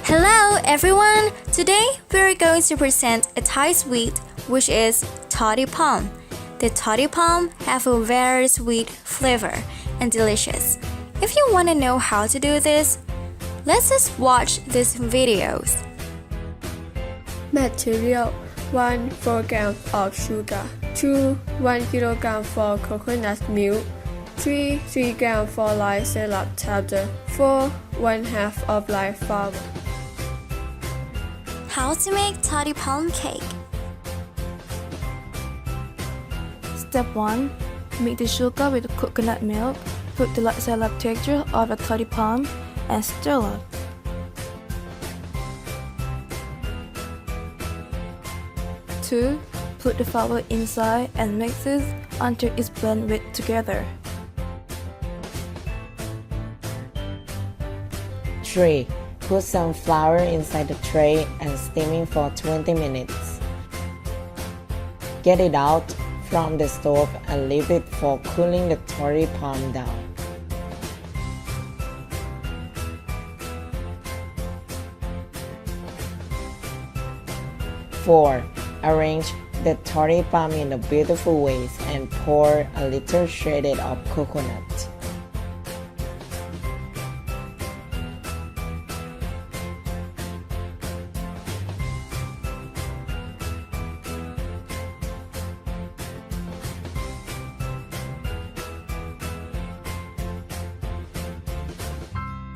Hello everyone! Today we're going to present a Thai sweet which is toddy palm. The toddy palm have a very sweet flavor and delicious. If you want to know how to do this, let's just watch these videos. Material: 1 4 grams of sugar, 2 1 kilogram for coconut milk, 3 grams for light syrup powder, 4 1/2 of light flour. How to make toddy palm cake? Step 1. Mix the sugar with the coconut milk. Put the light syrup texture of the toddy palm and stir up. Two. Put the flour inside and mix it until it's blended together. 3. Put some flour inside the tray and steaming for 20 minutes. Get it out from the stove and leave it for cooling the toddy palm down. 4. Arrange the toddy palm in a beautiful ways and pour a little shredded of coconut.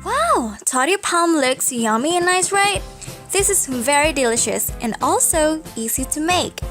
Wow! Toddy palm looks yummy and nice, right? This is very delicious and also easy to make.